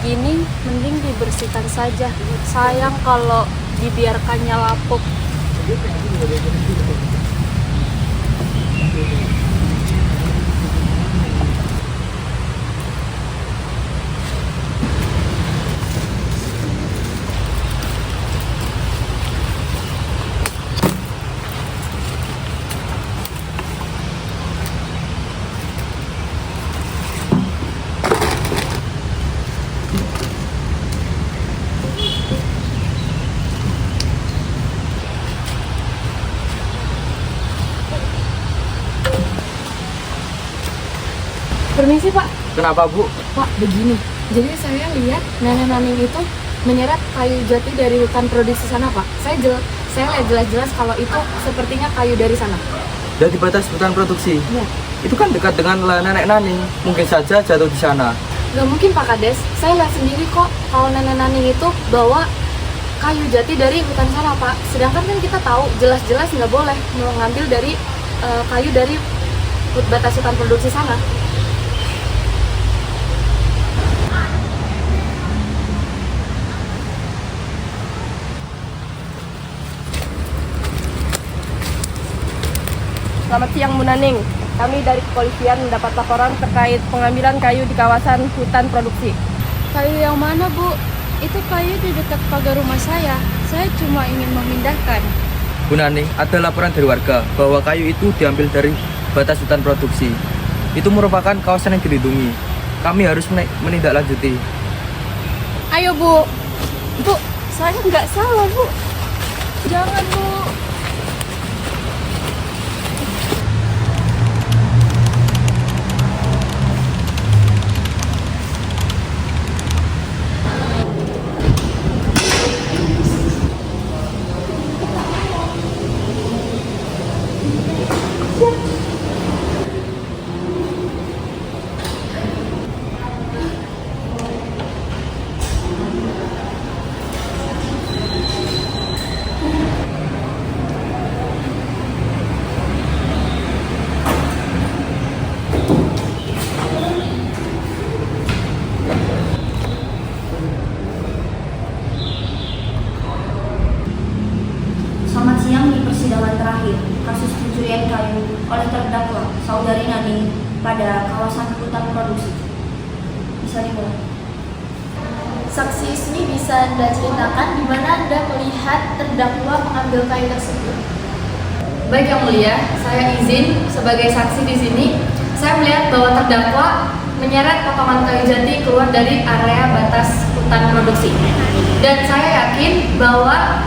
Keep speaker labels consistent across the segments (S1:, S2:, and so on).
S1: begini mending dibersihkan saja. Sayang kalau dibiarkannya lapuk. Permisi Pak.
S2: Kenapa Bu?
S1: Pak, begini. Jadi saya lihat nenek Naning itu menyeret kayu jati dari hutan produksi sana Pak. Saya lihat jelas-jelas kalau itu sepertinya kayu dari sana.
S2: Dari batas hutan produksi?
S1: Iya.
S2: Itu kan dekat dengan nenek Naning. Mungkin saja jatuh di sana.
S1: Nggak mungkin Pak Kades. Saya lihat sendiri kok kalau nenek Naning itu bawa kayu jati dari hutan sana Pak. Sedangkan kan kita tahu jelas-jelas nggak boleh mengambil dari kayu dari batas hutan produksi sana.
S3: Selamat siang Bu Naning, kami dari kepolisian mendapat laporan terkait pengambilan kayu di kawasan hutan produksi.
S1: Kayu yang mana Bu? Itu kayu di dekat pagar rumah saya. Saya cuma ingin memindahkan.
S2: Bu Naning, ada laporan dari warga bahwa kayu itu diambil dari batas hutan produksi. Itu merupakan kawasan yang dilindungi. Kami harus menindaklanjuti.
S1: Ayo Bu. Bu, saya nggak salah Bu. Jangan Bu.
S4: Selamat siang. Di persidangan terakhir kasus pencurian kayu oleh terdakwa Saudari Naning pada kawasan hutan produksi. Bisa dimulai.
S5: Saksi Ismi, bisa Anda ceritakan di mana Anda melihat terdakwa mengambil kayu tersebut?
S1: Baik Yang Mulia, saya izin sebagai saksi di sini. Saya melihat bahwa terdakwa menyeret potongan kayu jati keluar dari area batas hutan produksi. Dan saya yakin bahwa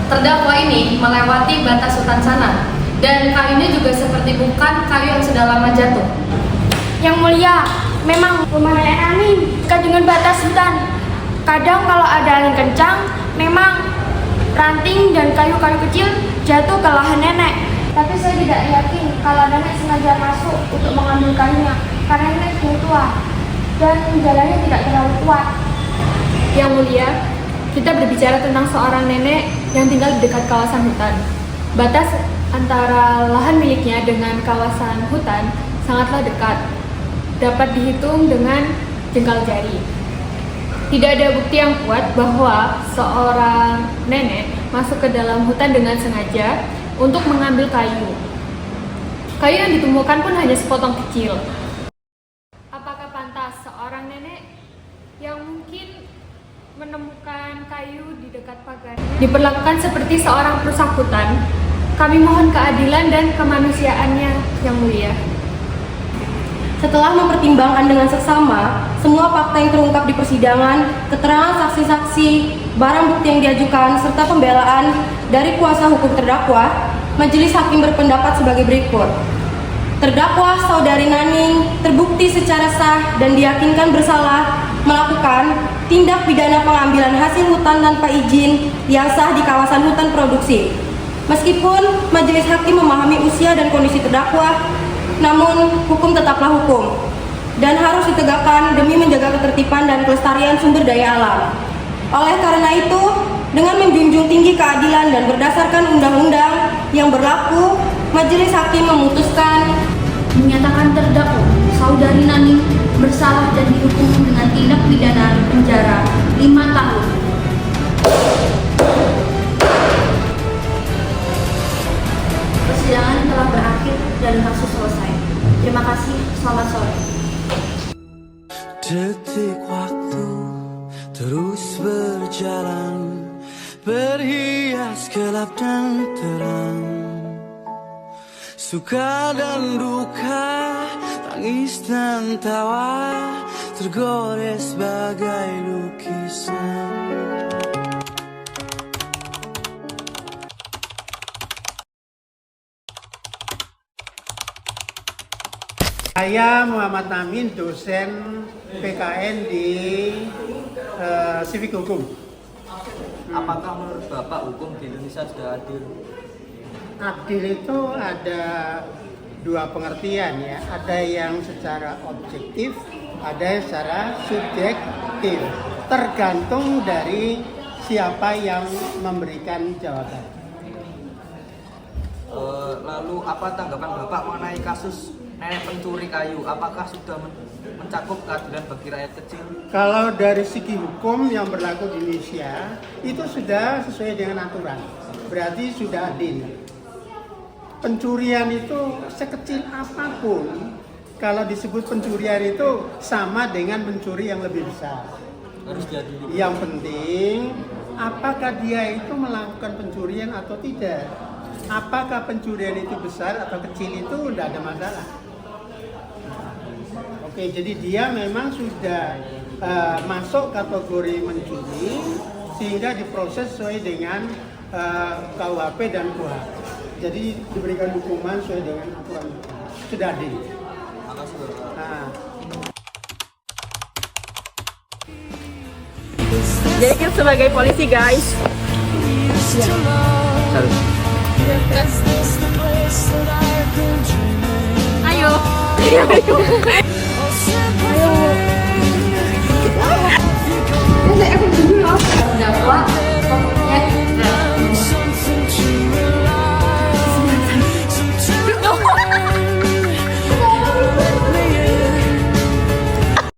S1: terdakwa ini melewati batas hutan sana. Dan kayunya juga seperti bukan kayu yang sudah lama jatuh.
S5: Yang Mulia, memang rumah nenek Naning dekat dengan batas hutan. Kadang kalau ada angin kencang, memang ranting dan kayu-kayu kecil jatuh ke lahan nenek. Tapi saya tidak yakin kalau nenek sengaja masuk untuk mengambil kayunya, karena nenek sudah tua dan jalannya tidak terlalu kuat.
S1: Yang Mulia, kita berbicara tentang seorang nenek yang tinggal di dekat kawasan hutan. Batas antara lahan miliknya dengan kawasan hutan sangatlah dekat. Dapat dihitung dengan jengkal jari. Tidak ada bukti yang kuat bahwa seorang nenek masuk ke dalam hutan dengan sengaja untuk mengambil kayu. Kayu yang ditemukan pun hanya sepotong kecil. Apakah pantas seorang nenek yang mungkin menemukan kayu di dekat pagar diperlakukan seperti seorang perusak hutan? Kami mohon keadilan dan kemanusiaannya, Yang Mulia.
S3: Setelah mempertimbangkan dengan seksama semua fakta yang terungkap di persidangan, keterangan saksi-saksi, barang bukti yang diajukan, serta pembelaan dari kuasa hukum terdakwa, majelis hakim berpendapat sebagai berikut. Terdakwa Saudari Naning terbukti secara sah dan diyakinkan bersalah melakukan tindak pidana pengambilan hasil hutan tanpa izin yang sah di kawasan hutan produksi. Meskipun majelis hakim memahami usia dan kondisi terdakwa, namun hukum tetaplah hukum dan harus ditegakkan demi menjaga ketertiban dan kelestarian sumber daya alam. Oleh karena itu, dengan menjunjung tinggi keadilan dan berdasarkan undang-undang yang berlaku, majelis hakim memutuskan
S4: Menyatakan terdakwa Saudari Naning bersalah dan dihukum dengan tindak pidana penjara 5 tahun. Persidangan telah berakhir dan kasus selesai. Terima kasih, selamat sore.
S6: Detik waktu terus berjalan, berhias gelap dan terang, suka dan duka, tangis dan tawa, tergores bagai lukisan.
S7: Saya Muhammad Amin, dosen PKN di Civic Hukum.
S2: Apakah menurut Bapak hukum di Indonesia sudah adil?
S7: Adil itu ada dua pengertian ya, ada yang secara objektif, ada yang secara subjektif. Tergantung dari siapa yang memberikan jawaban.
S2: Lalu apa tanggapan Bapak mengenai kasus nenek pencuri kayu? Apakah sudah mencakup keadilan bagi rakyat kecil?
S7: Kalau dari segi hukum yang berlaku di Indonesia itu sudah sesuai dengan aturan, berarti sudah adil. Pencurian itu sekecil apapun, kalau disebut pencurian itu sama dengan mencuri yang lebih besar.
S2: Harus diadili.
S7: Yang penting apakah dia itu melakukan pencurian atau tidak. Apakah pencurian itu besar atau kecil itu tidak ada masalah. Oke, jadi dia memang sudah masuk kategori mencuri sehingga diproses sesuai dengan KUHP dan KUHP. Jadi diberikan hukuman sesuai dengan aturan sudah adil.
S2: Makasih Bapak.
S7: Nah,
S8: Jadi kita sebagai polisi guys.
S2: Salut.
S8: Ayo.